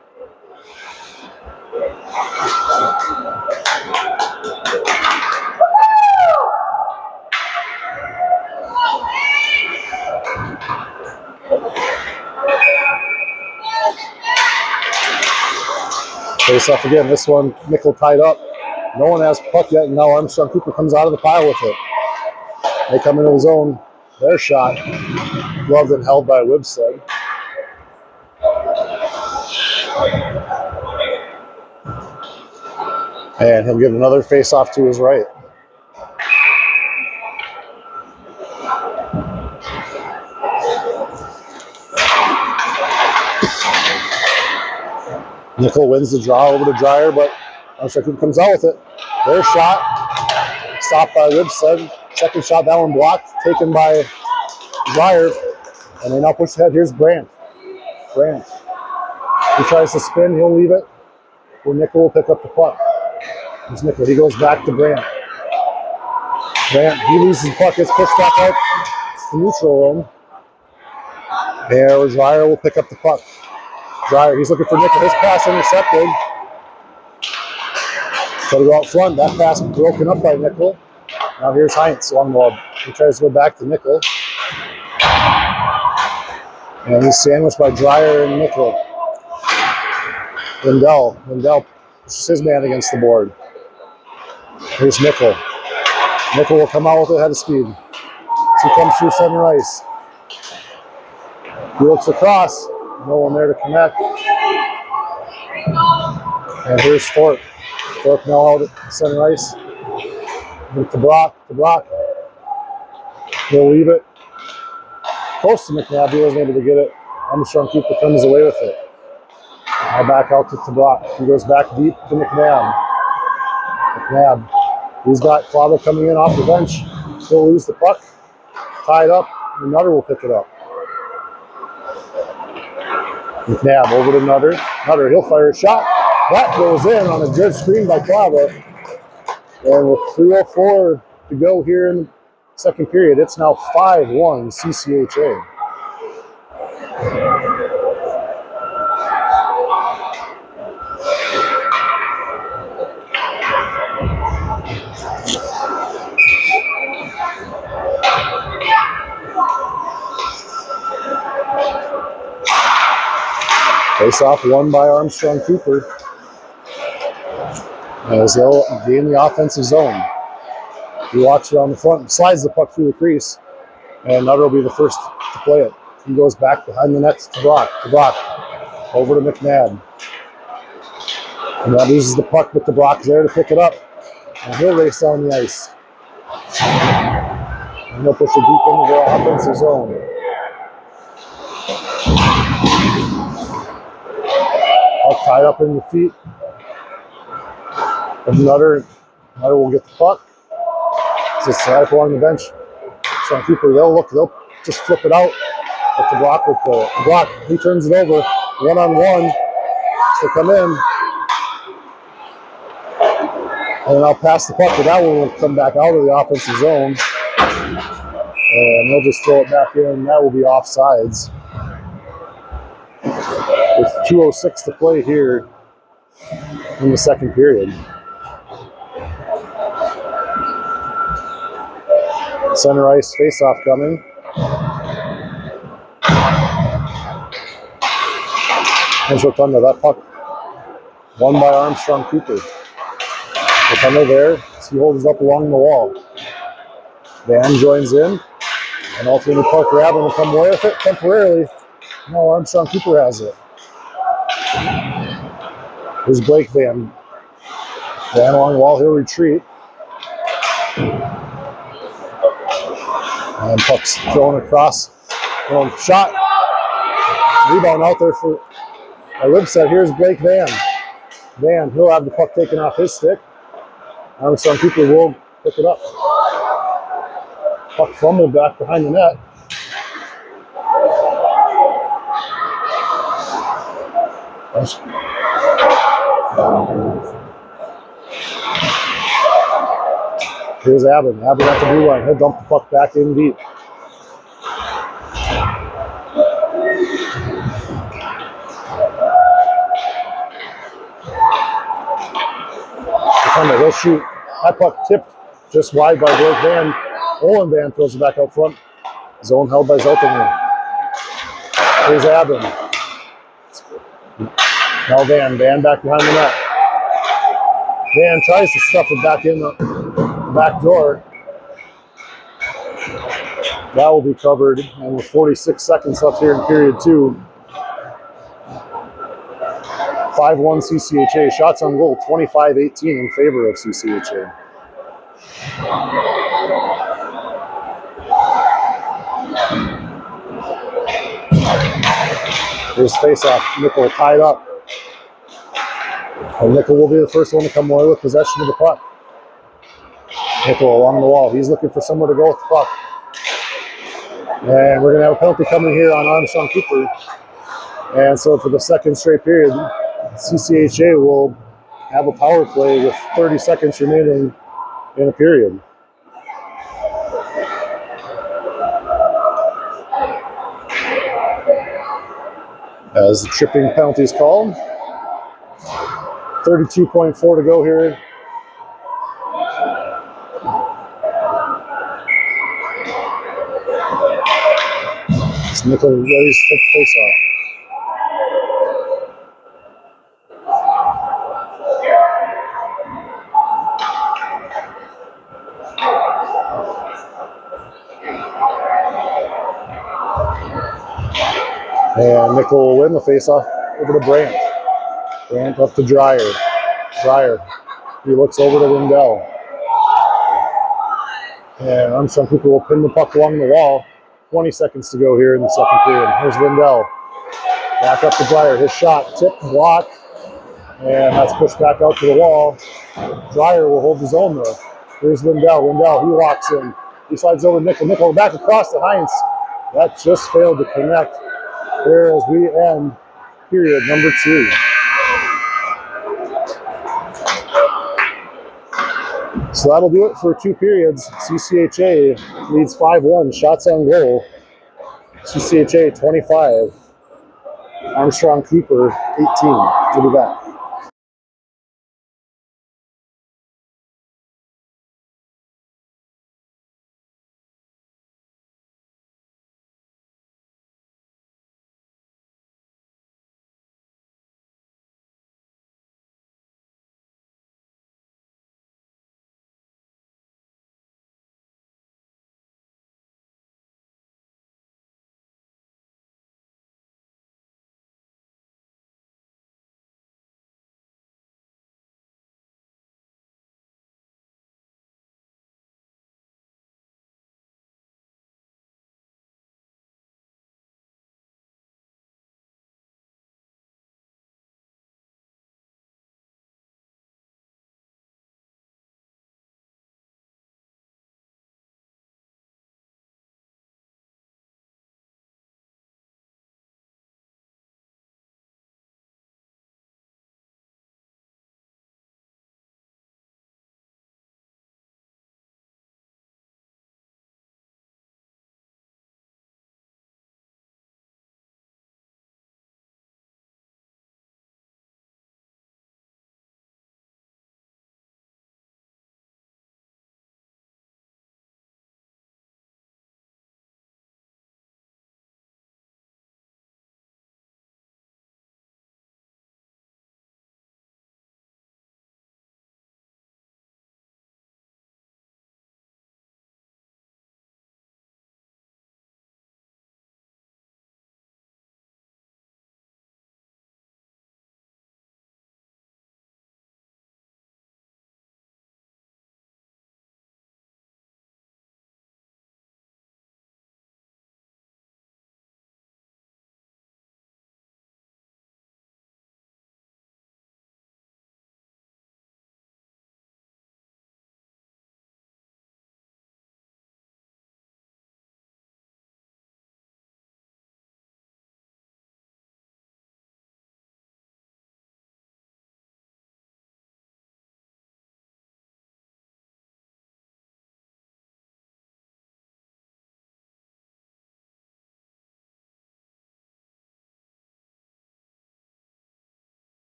Face off again. This one, Nickel tied up. No one has puck yet, and now Armstrong Cooper comes out of the pile with it. They come into the zone. Their shot, gloved and held by Wibstead. And he'll give another face off to his right. Nickel wins the draw over to Dreyer, but Armstrong Cooper comes out with it. Their shot, stopped by Wibstead. Second shot, that one blocked, taken by Dreyer. And they now push ahead. Here's Brandt. Brandt. He tries to spin, he'll leave it. Where Nickel will pick up the puck. Here's Nickel, he goes back to Brandt. Brandt, he loses the puck, gets pushed back out. It's the neutral room. There, Dreyer will pick up the puck. Dreyer, he's looking for Nickel. His pass intercepted. Try to go out front. That pass broken up by Nickel. Now here's Heinz along the wall. He tries to go back to Nickel. And he's sandwiched by Dreyer and Nickel. Lindell pushes his man against the board. Here's Nickel. Nickel will come out with it, head of speed. As he comes through center ice. He looks across. No one there to connect. And here's Thorpe. Thorpe now out at center ice. To Brock. He'll leave it. Close to McNabb. He wasn't able to get it. Armstrong Cooper comes away with it. Now back out to Brock. He goes back deep to McNabb. He's got Clava coming in off the bench. He'll lose the puck. Tied up. And Nutter will pick it up. McNabb over to Nutter. Nutter, he'll fire a shot. That goes in on a good screen by Clava. And with 3:04 to go here in the second period, it's now 5-1 CCHA. Face off won by Armstrong Cooper. As they'll gain the offensive zone. He walks around the front, slides the puck through the crease, and Nutter will be the first to play it. He goes back behind the net to Brock. Over to McNabb. And that loses the puck, but the Brock's there to pick it up. And he'll race down the ice. And he'll push it deep into the offensive zone. Puck tied up in the feet of Nutter. Nutter will get the puck. Just slide up along the bench. Sean Cooper, they'll just flip it out. But the Brock will play it. The Brock, he turns it over. 1-on-1. So come in. And I'll pass the puck, but that one will come back out of the offensive zone. And they'll just throw it back in. That will be offsides. With 2:06 to play here in the second period. Center ice face-off coming. And Rotunda, that puck won by Armstrong Cooper. Rotunda there, he holds it up along the wall. Van joins in, and ultimately puck grab and will come away with it temporarily. No, Armstrong Cooper has it. Here's Blake Van. Van along the wall, he'll retreat. And puck's thrown across. Shot. Rebound out there for a Libset. Here's Blake Van. Van, he'll have the puck taken off his stick. Armstrong Cooper will pick it up. Puck fumbled back behind the net. Here's Abbott. Abbott at the blue line. He'll dump the puck back in deep. He'll shoot. That puck tipped just wide by Blake Van. Owen Van throws it back out front. Zone held by Zeltinger. Here's Abram. Now Van back behind the net. Van tries to stuff it back in the back door. That will be covered, and with 46 seconds left here in period 2. 5-1 CCHA. Shots on goal, 25-18 in favor of CCHA. Here's face-off. Nickel tied up. And Nickel will be the first one to come away with possession of the puck. Nickel along the wall. He's looking for somewhere to go with the puck. And we're going to have a penalty coming here on Armstrong Cooper. And so for the second straight period, CCHA will have a power play with 30 seconds remaining in a period. As the tripping penalty is called. 32.4 to go here. It's Nickel ready to take the face off. And Nickel will win the face-off over to Brandt. Brandt up to Dreyer. Dreyer. He looks over to Lindell. And Armstrong Cooper will pin the puck along the wall. 20 seconds to go here in the second period. Here's Lindell. Back up to Dreyer. His shot, tipped, blocked. And that's pushed back out to the wall. Dreyer will hold his own though. Here's Lindell. Lindell, he walks in. He slides over to Nickel. Nickel back across to Heinz. That just failed to connect. Here as we end period number 2. So that'll do it for 2 periods. CCHA leads 5-1. Shots on goal. CCHA 25. Armstrong Cooper 18. We'll be back.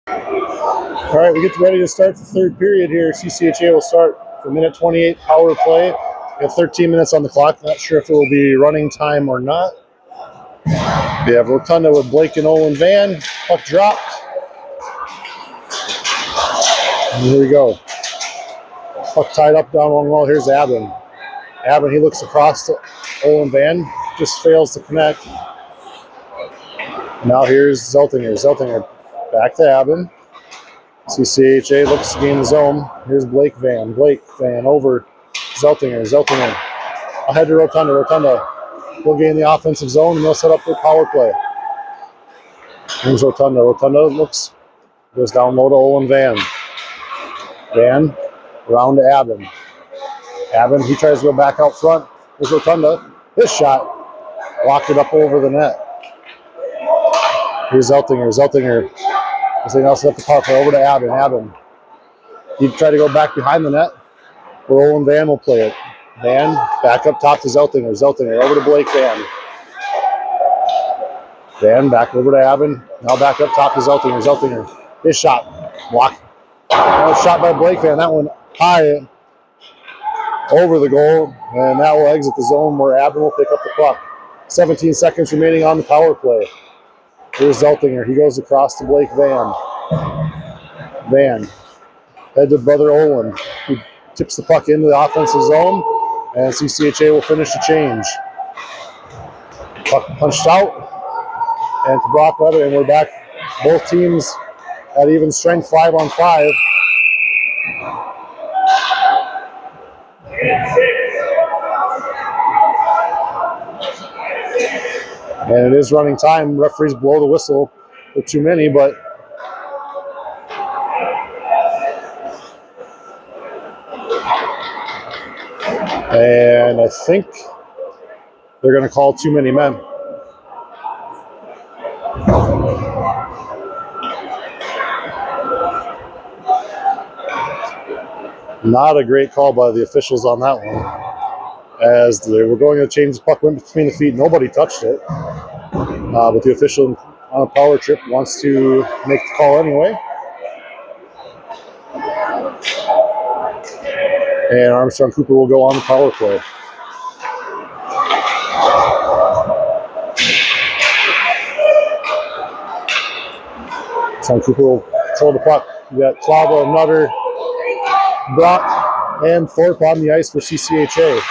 All right, we get ready to start the third period here. CCHA will start for minute 28 power play. We have 13 minutes on the clock. Not sure if it will be running time or not. We have Rotunda with Blake and Olin Van. Puck dropped. And here we go. Puck tied up down along the wall. Here's Abin. Abin, he looks across to Olin Van. Just fails to connect. Now here's Zeltinger. Zeltinger back to Abin. CCHA looks to gain the zone. Here's Blake Van. Blake Van over Zeltinger. Zeltinger ahead to Rotunda. Rotunda will gain the offensive zone and they'll set up their power play. Here's Rotunda. Rotunda goes down low to Olin Van. Van around to Abin. Abin, he tries to go back out front. Here's Rotunda. His shot locked it up over the net. Here's Zeltinger. Zeltinger. They now set the puck over to Abin. Abin. He tried to go back behind the net. Where Olin Van will play it. Van back up top to Zeltinger. Zeltinger over to Blake Van. Van back over to Abin. Now back up top to Zeltinger. Zeltinger. His shot blocked. Shot by Blake Van. That one high over the goal. And that will exit the zone where Abin will pick up the puck. 17 seconds remaining on the power play. Here's Zeltinger. He goes across to Blake Van. Van. Head to brother Olin. He tips the puck into the offensive zone. And CCHA will finish the change. Puck punched out. And to Brock Leather. And we're back. Both teams at even strength 5-on-5. And it is running time. Referees blow the whistle for too many, but and I think they're going to call too many men. Not a great call by the officials on that one. As they were going to change the puck, went between the feet. Nobody touched it. But the official on a power trip wants to make the call anyway. And Armstrong Cooper will go on the power play. Armstrong Cooper will control the puck. You got Clava, Nutter, Brock, and Thorpe on the ice for CCHA.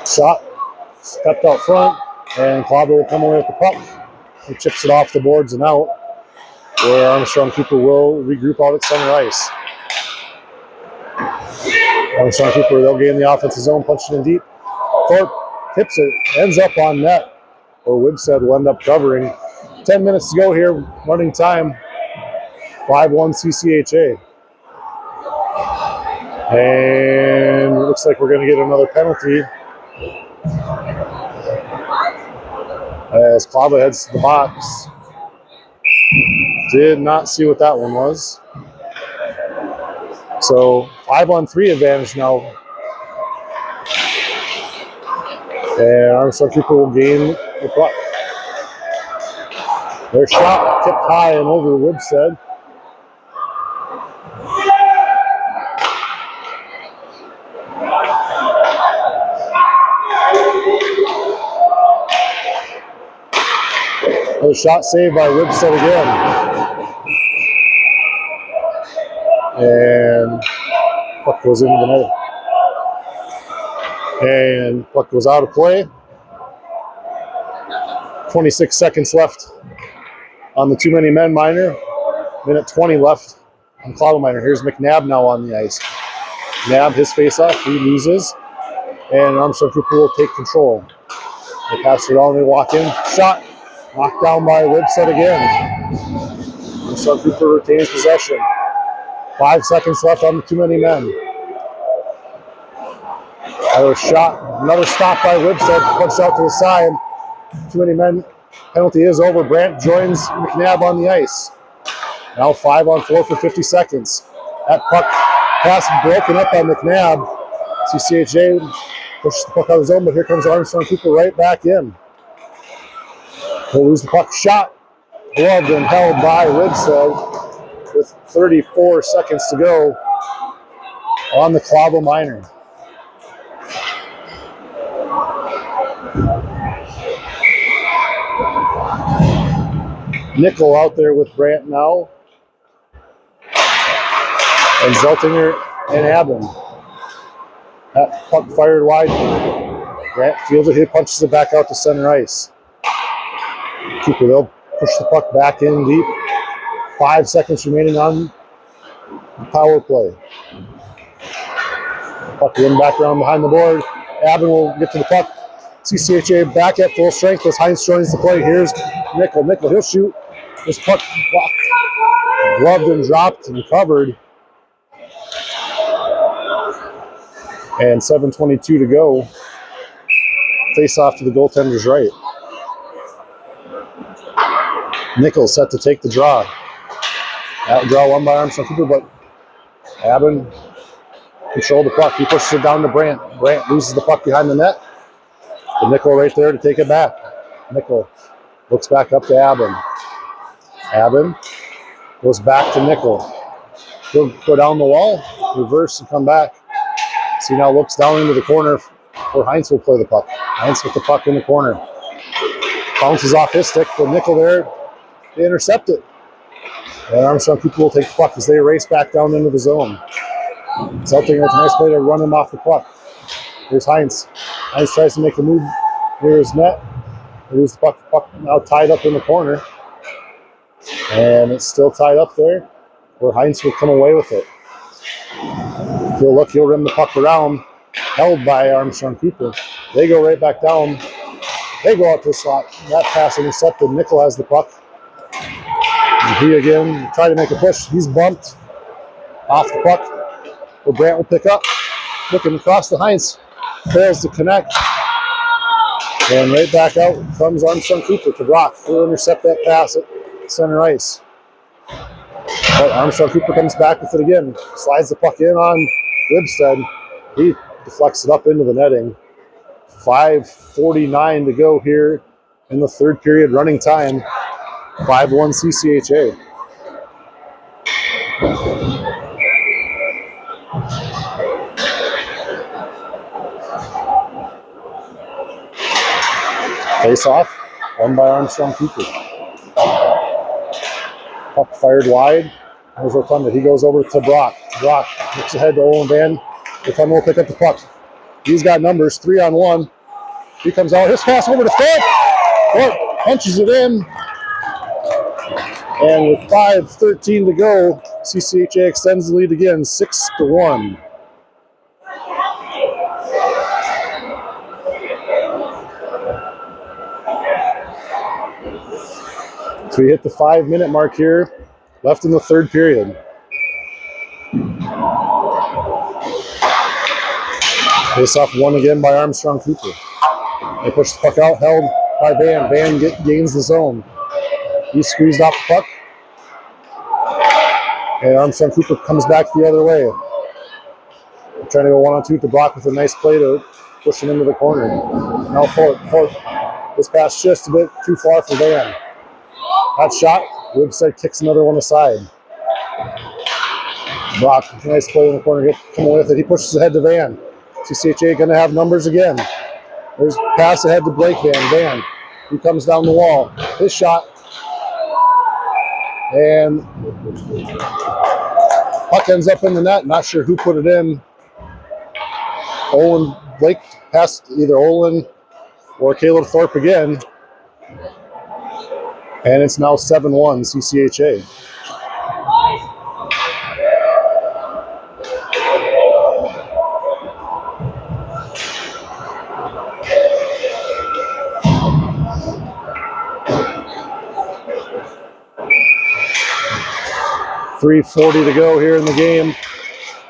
Shot, stepped out front, and Clava will come away with the puck. He chips it off the boards and out, where Armstrong Cooper will regroup out at center ice. Armstrong Cooper, they'll gain the offensive zone, punching in deep. Thorpe tips it, ends up on net, or Wibstead will end up covering. 10 minutes to go here, running time. 5-1 CCHA. And it looks like we're going to get another penalty. As Clava heads to the box. Did not see what that one was. So 5-on-3 advantage now. And Armstrong Cooper will gain the puck. Their shot tipped high and over Wibstead. Another shot saved by Wibstead again. And puck goes into the net. And puck goes out of play. 26 seconds left on the too many men minor. Minute 20 left on Clava minor. Here's McNabb now on the ice. McNabb, his face-off, he loses. And Armstrong Cooper will take control. They pass it on, they walk in. Shot. Knocked down by Wibstead again. Armstrong Cooper retains possession. 5 seconds left on the too many men. Another shot, another stop by Wibstead, punched out to the side. Too many men. Penalty is over. Brandt joins McNabb on the ice. Now 5-on-4 for 50 seconds. That puck pass broken up by McNabb. CCHA pushes the puck out of the zone, but here comes Armstrong Cooper right back in. He'll lose the puck. Shot Gloved and held by Ribstead with 34 seconds to go on the Clavo Minor. Nickel out there with Brandt now. And Zeltinger and Abin. That puck fired wide. Brandt fields it, he punches it back out to center ice. Cooper, they'll push the puck back in deep. 5 seconds remaining on the power play. Puck in back around behind the board. Abin will get to the puck. CCHA back at full strength as Heinz joins the play. Here's Nickel. Nickel, he'll shoot. This puck blocked. Gloved and dropped and covered. And 7:22 to go. Face off to the goaltender's right. Nickel set to take the draw. That draw won by Armstrong Cooper, but Abin controlled the puck. He pushes it down to Brandt. Brandt loses the puck behind the net. The Nickel right there to take it back. Nickel looks back up to Abin. Abin goes back to Nickel. He'll go down the wall, reverse, and come back. So he now looks down into the corner where Heinz will play the puck. Heinz with the puck in the corner. Bounces off his stick, but Nickel there, they intercept it. And Armstrong Cooper will take the puck as they race back down into the zone. Zeltinger with a nice play to run him off the puck. Here's Heinz. Heinz tries to make a move near his net. They lose the puck. The puck now tied up in the corner. And it's still tied up there where Heinz will come away with it. He'll look, he'll rim the puck around. Held by Armstrong Cooper. They go right back down. They go out to the slot. That pass intercepted. Nickel has the puck. And he again tried to make a push. He's bumped off the puck. Where Brandt will pick up. Looking across the Heinz. Fails to connect. And right back out comes Armstrong Cooper to Brock. He'll intercept that pass at center ice. But Armstrong Cooper comes back with it again. Slides the puck in on Ribstead. He deflects it up into the netting. 5:49 to go here in the third period running time. 5-1 CCHA. Face off, won by Armstrong Cooper. Puck fired wide. There's Rotunda. He goes over to Brock. Brock looks ahead to Olin Van. Rotunda will pick up the puck. He's got numbers, 3-on-1. He comes out. His pass over to Thorpe. Thorpe punches it in. And with 5:13 to go, CCHA extends the lead again, 6-1. So we hit the 5-minute mark here, left in the third period. Face off won again by Armstrong Cooper. They push the puck out, held by Van. Van gains the zone. He squeezed off the puck. And Armstrong Cooper comes back the other way. They're trying to go 1-on-2 to Brock with a nice play to push him into the corner. Now Thorpe. This pass just a bit too far for Van. That shot, Ribstead kicks another one aside. Brock, nice play in the corner, he'll come away with it. He pushes ahead to Van. CCHA going to have numbers again. There's a pass ahead to Blake Van. Van, he comes down the wall. His shot. And puck ends up in the net. Not sure who put it in. Blake passed either Olin or Caleb Thorpe again. And it's now 7-1 CCHA. .340 to go here in the game.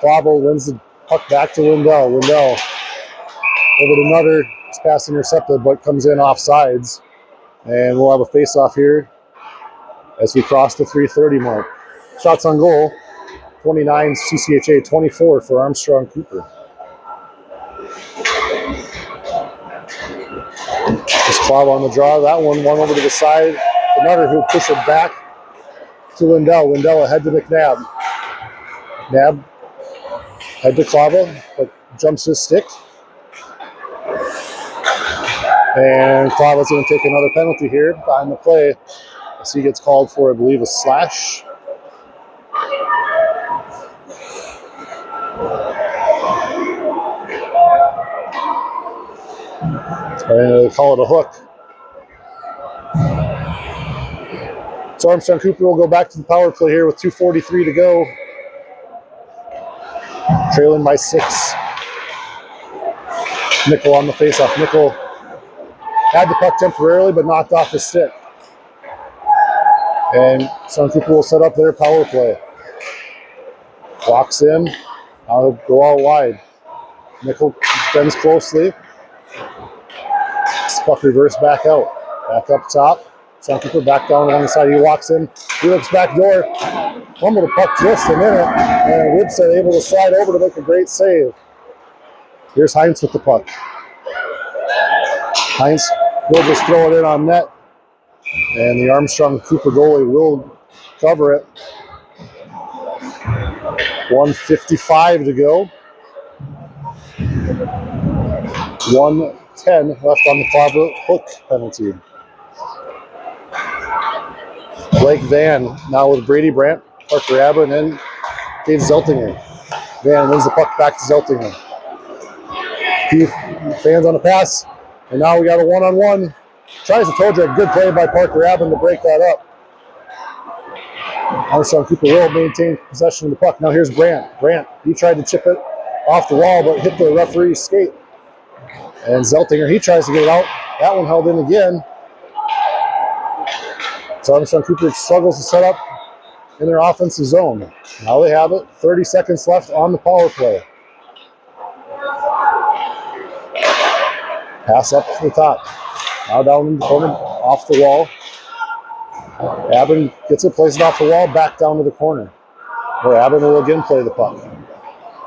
Clavo wins the puck back to Lindell. Lindell over to Nutter. His pass intercepted, but comes in off sides. And we'll have a face-off here as we cross the 3:30 mark. Shots on goal, 29 CCHA, 24 for Armstrong Cooper. Just Clavo on the draw. That one over to the side. Nutter, who push it back to Lindell. Lindell ahead to McNabb. McNabb head to Clava, but jumps his stick. And Clava's going to take another penalty here behind the play. As he gets called for, I believe, a slash. And they call it a hook. So Armstrong Cooper will go back to the power play here with 2:43 to go. Trailing by 6. Nickel on the faceoff. Nickel had the puck temporarily, but knocked off his stick. And Armstrong Cooper will set up their power play. Walks in. Now he'll go out wide. Nickel defends closely. Puck reverse back out. Back up top. Armstrong Cooper back down along the side. He walks in. He looks back door. Fumbled the puck just a minute. And Wibstead able to slide over to make a great save. Here's Heinz with the puck. Heinz will just throw it in on net. And the Armstrong Cooper goalie will cover it. 1:55 to go. 1:10 left on the Clava hook penalty. Blake Van now with Brady Brandt, Parker Abba, and then Dave Zeltinger. Van wins the puck back to Zeltinger. Keith fans on the pass, and now we got a one-on-one. Tries to told you a good play by Parker Abba to break that up. Armstrong Cooper will maintain possession of the puck. Now here's Brandt. Brandt, he tried to chip it off the wall, but hit the referee's skate. And Zeltinger, he tries to get it out. That one held in again. So Armstrong Cooper struggles to set up in their offensive zone. Now they have it. 30 seconds left on the power play. Pass up to the top. Now down in the corner, off the wall. Abbin gets it, plays it off the wall, back down to the corner. Where Abbin will again play the puck.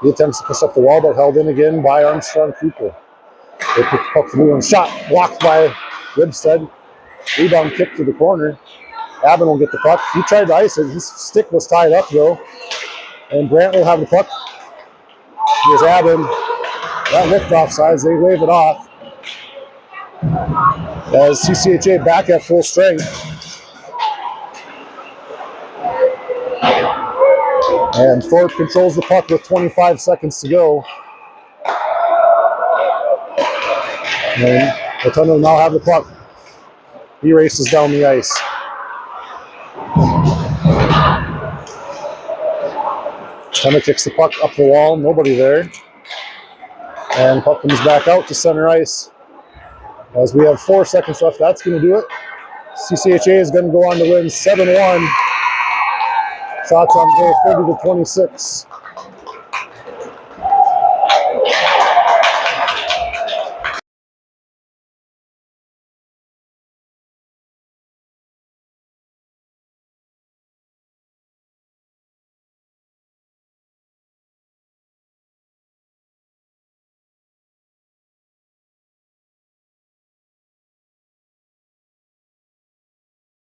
He attempts to push up the wall, but held in again by Armstrong Cooper. They pick the puck through and shot, blocked by Wibstead. Rebound kick to the corner. Abbin will get the puck. He tried to ice it. His stick was tied up though. And Brandt will have the puck. Here's Abbin. That looked offsides. They wave it off. As CCHA back at full strength. And Thorpe controls the puck with 25 seconds to go. And Rotundo now have the puck. He races down the ice. Rotundo kicks the puck up the wall. Nobody there. And puck comes back out to center ice. As we have 4 seconds left, that's going to do it. CCHA is going to go on to win 7-1. Shots on goal 30-26.